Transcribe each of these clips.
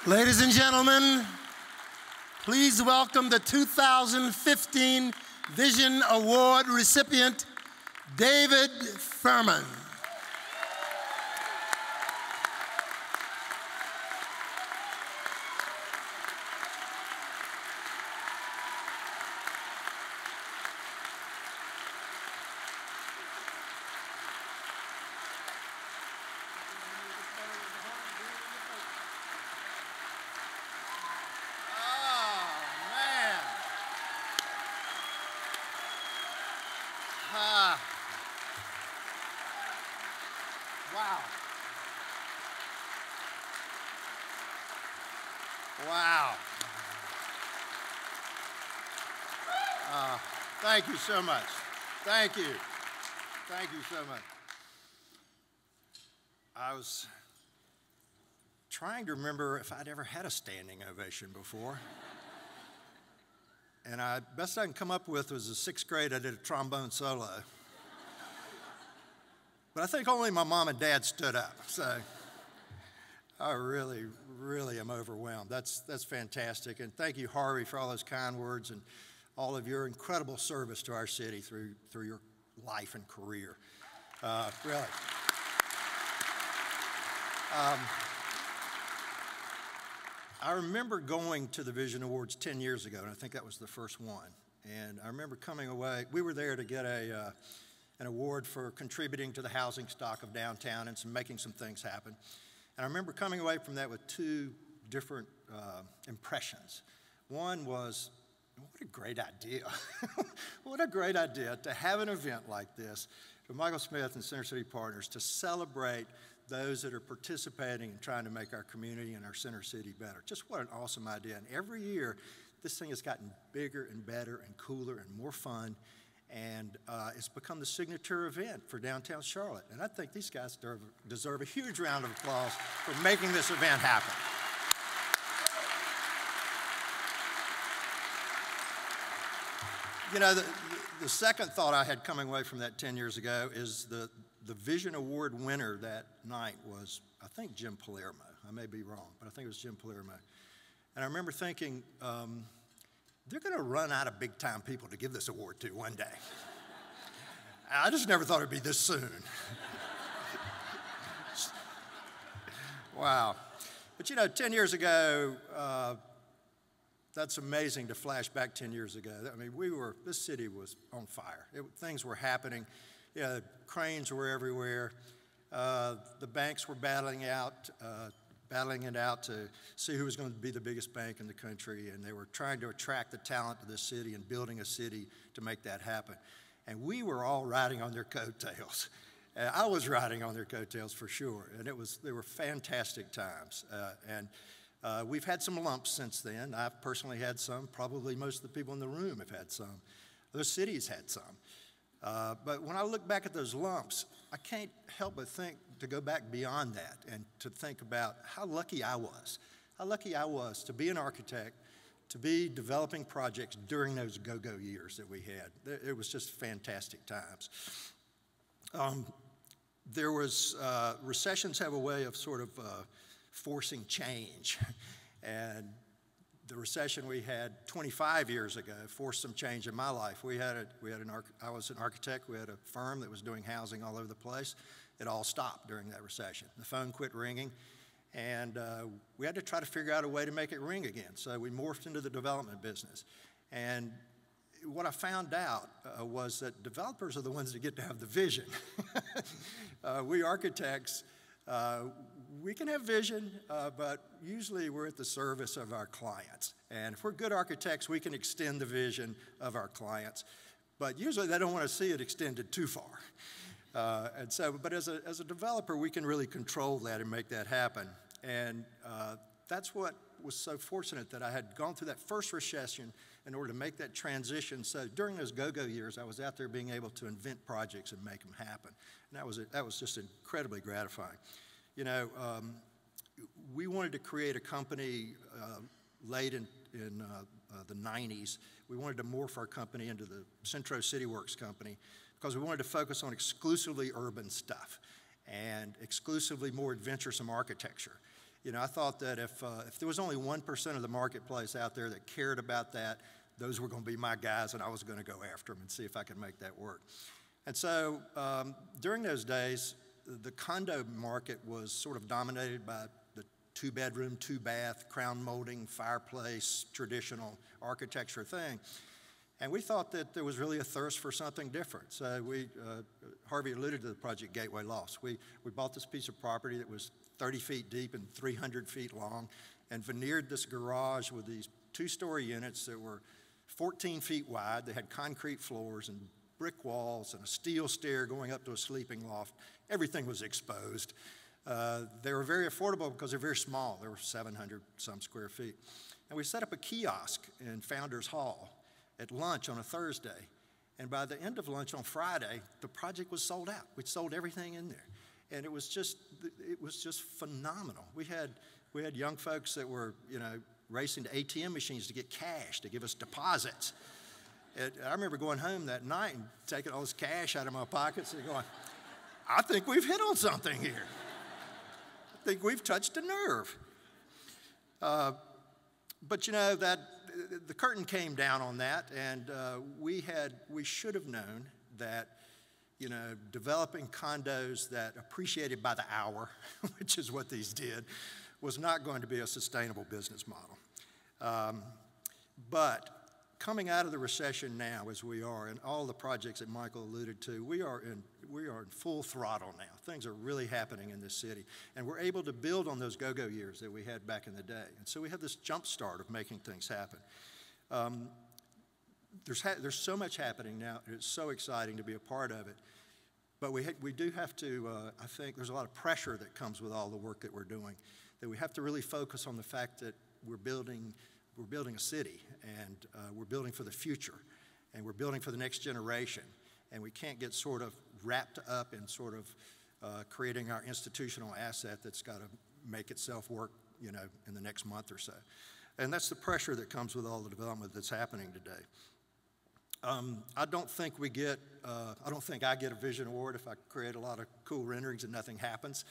Ladies and gentlemen, please welcome the 2015 Vision Award recipient, David Furman. Wow. Wow. Thank you so much. Thank you. Thank you so much. I was trying to remember if I'd ever had a standing ovation before. And best I can come up with was in sixth grade, I did a trombone solo. But I think only my mom and dad stood up, so I really, really am overwhelmed. That's fantastic, and thank you, Harvey, for all those kind words and all of your incredible service to our city through your life and career. Really. I remember going to the Vision Awards 10 years ago, and I think that was the first one. And I remember coming away. We were there to get an award for contributing to the housing stock of downtown and making some things happen. And I remember coming away from that with two different impressions. One was, what a great idea. What a great idea to have an event like this for Michael Smith and Center City Partners to celebrate those that are participating and trying to make our community and our center city better. Just what an awesome idea. And every year, this thing has gotten bigger and better and cooler and more fun. And it's become the signature event for downtown Charlotte. And I think these guys deserve a huge round of applause for making this event happen. You know, the second thought I had coming away from that 10 years ago is the Vision Award winner that night was, I think, Jim Palermo. I may be wrong, but I think it was Jim Palermo. And I remember thinking, they're going to run out of big-time people to give this award to one day. I just never thought it'd be this soon. Wow. But you know, 10 years ago, that's amazing to flash back 10 years ago. I mean, this city was on fire. Things were happening. You know, cranes were everywhere. The banks were battling it out to see who was going to be the biggest bank in the country, and they were trying to attract the talent to the city and building a city to make that happen. And we were all riding on their coattails. I was riding on their coattails for sure, and they were fantastic times. We've had some lumps since then. I've personally had some. Probably most of the people in the room have had some. Those cities had some. But when I look back at those lumps, I can't help but think to go back beyond that and to think about how lucky I was. How lucky I was to be an architect, to be developing projects during those go-go years that we had. It was just fantastic times. Recessions have a way of sort of forcing change. And the recession we had 25 years ago forced some change in my life. I was an architect. We had a firm that was doing housing all over the place. It all stopped during that recession. The phone quit ringing, and we had to try to figure out a way to make it ring again. So we morphed into the development business. And what I found out was that developers are the ones that get to have the vision. We architects, we can have vision, but usually we're at the service of our clients. And if we're good architects, we can extend the vision of our clients. But usually they don't want to see it extended too far. But as a developer, we can really control that and make that happen. And that's what was so fortunate, that I had gone through that first recession in order to make that transition. So during those go-go years, I was out there being able to invent projects and make them happen. And that was just incredibly gratifying. You know, we wanted to create a company late in the 90s. We wanted to morph our company into the Centro City Works company because we wanted to focus on exclusively urban stuff and exclusively more adventuresome architecture. You know, I thought that if there was only 1% of the marketplace out there that cared about that, those were going to be my guys, and I was going to go after them and see if I could make that work. And so during those days, the condo market was sort of dominated by the 2-bedroom, 2-bath, crown molding, fireplace, traditional architecture thing. And we thought that there was really a thirst for something different. So Harvey alluded to the project Gateway Lofts. We bought this piece of property that was 30 feet deep and 300 feet long and veneered this garage with these 2-story units that were 14 feet wide. They had concrete floors and brick walls and a steel stair going up to a sleeping loft. Everything was exposed. They were very affordable because they're very small. They were 700 some square feet. And we set up a kiosk in Founders Hall at lunch on a Thursday. And by the end of lunch on Friday, the project was sold out. We'd sold everything in there. And it was just phenomenal. We had young folks that were, you know, racing to ATM machines to get cash, to give us deposits. I remember going home that night and taking all this cash out of my pockets and going, I think we've hit on something here. I think we've touched a nerve. But you know, that the curtain came down on that, and we should have known that, you know, developing condos that appreciated by the hour, which is what these did, was not going to be a sustainable business model. But coming out of the recession now, as we are, and all the projects that Michael alluded to, we are in full throttle now. Things are really happening in this city, and we're able to build on those go-go years that we had back in the day. And so we have this jump start of making things happen. There's so much happening now, and it's so exciting to be a part of it. But we do have to, I think there's a lot of pressure that comes with all the work that we're doing, that we have to really focus on the fact that we're building a city, and we're building for the future, and we're building for the next generation. And we can't get sort of wrapped up in sort of creating our institutional asset that's got to make itself work, you know, in the next month or so. And that's the pressure that comes with all the development that's happening today. I don't think I get a Vision Award if I create a lot of cool renderings and nothing happens.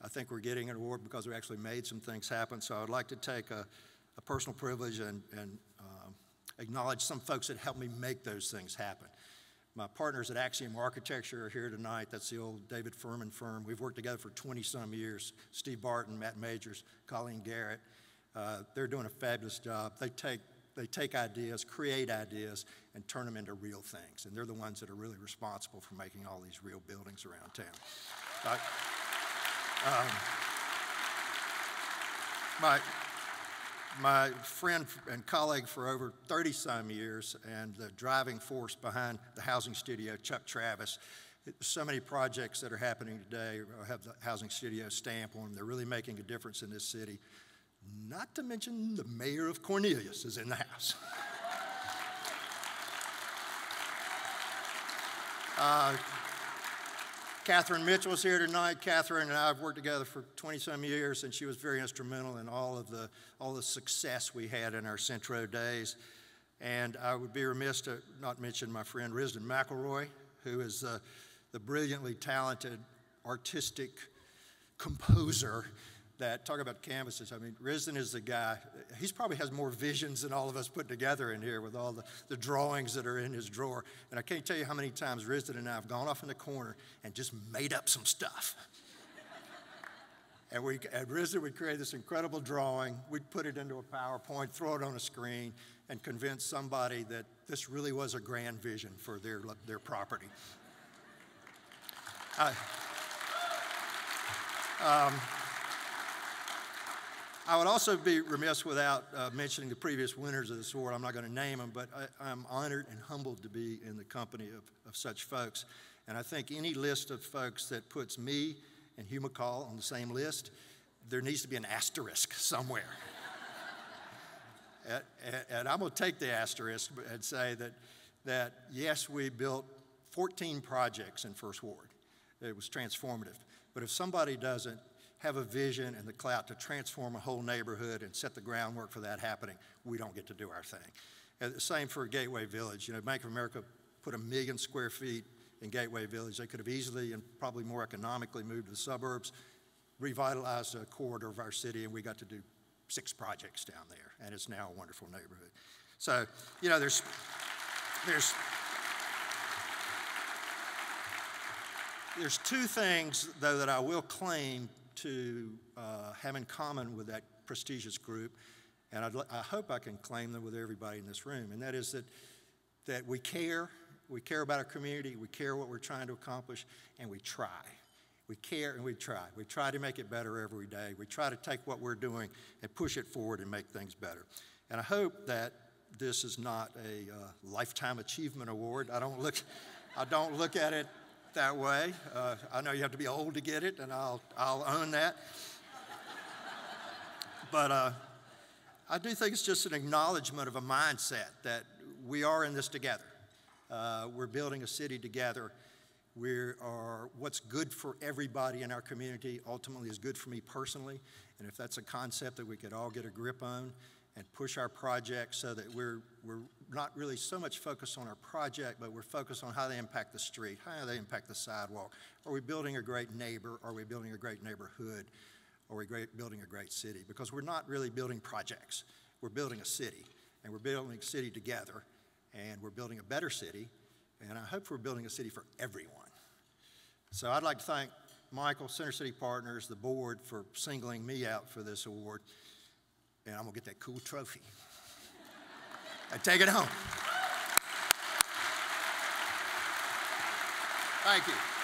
I think we're getting an award because we actually made some things happen. So I'd like to take a personal privilege and acknowledge some folks that helped me make those things happen. My partners at Axiom Architecture are here tonight. That's the old David Furman firm. We've worked together for 20-some years. Steve Barton, Matt Majors, Colleen Garrett. They're doing a fabulous job. They take ideas, create ideas, and turn them into real things. And they're the ones that are really responsible for making all these real buildings around town. My friend and colleague for over 30-some years, and the driving force behind the Housing Studio, Chuck Travis. So many projects that are happening today have the Housing Studio stamp on them. They're really making a difference in this city. Not to mention the mayor of Cornelius is in the house. Catherine Mitchell is here tonight. Catherine and I have worked together for 20-some years, and she was very instrumental in all the success we had in our Centro days. And I would be remiss to not mention my friend Risden McElroy, who is the brilliantly talented, artistic composer that, talk about canvases, I mean, Risden is the guy. He probably has more visions than all of us put together in here with all the drawings that are in his drawer. And I can't tell you how many times Risden and I have gone off in the corner and just made up some stuff. And Risden would create this incredible drawing. We'd put it into a PowerPoint, throw it on a screen, and convince somebody that this really was a grand vision for their property. I would also be remiss without mentioning the previous winners of this award. I'm not going to name them, but I'm honored and humbled to be in the company of such folks. And I think any list of folks that puts me and Hugh McCall on the same list, there needs to be an asterisk somewhere. And I'm going to take the asterisk and say that yes, we built 14 projects in First Ward. It was transformative. But if somebody doesn't have a vision and the clout to transform a whole neighborhood and set the groundwork for that happening, we don't get to do our thing. And the same for Gateway Village. You know, Bank of America put 1 million square feet in Gateway Village. They could have easily and probably more economically moved to the suburbs. revitalized a corridor of our city, and we got to do 6 projects down there, and it's now a wonderful neighborhood. So, you know, there's two things, though, that I will claim to have in common with that prestigious group, and I hope I can claim them with everybody in this room, and that is that we care about our community, we care what we're trying to accomplish, and we try. We care and we try. We try to make it better every day. We try to take what we're doing and push it forward and make things better. And I hope that this is not a lifetime achievement award. I don't look at it that way. I know you have to be old to get it, and I'll own that. But I do think it's just an acknowledgement of a mindset that we are in this together. We're building a city together. What's good for everybody in our community ultimately is good for me personally. And if that's a concept that we could all get a grip on and push our projects so that we're not really so much focused on our project, but we're focused on how they impact the street, how they impact the sidewalk. Are we building a great neighbor? Are we building a great neighborhood? Are we building a great city? Because we're not really building projects. We're building a city, and we're building a city together, and we're building a better city, and I hope we're building a city for everyone. So I'd like to thank Michael, Center City Partners, the board for singling me out for this award, and I'm gonna get that cool trophy and take it home. Thank you.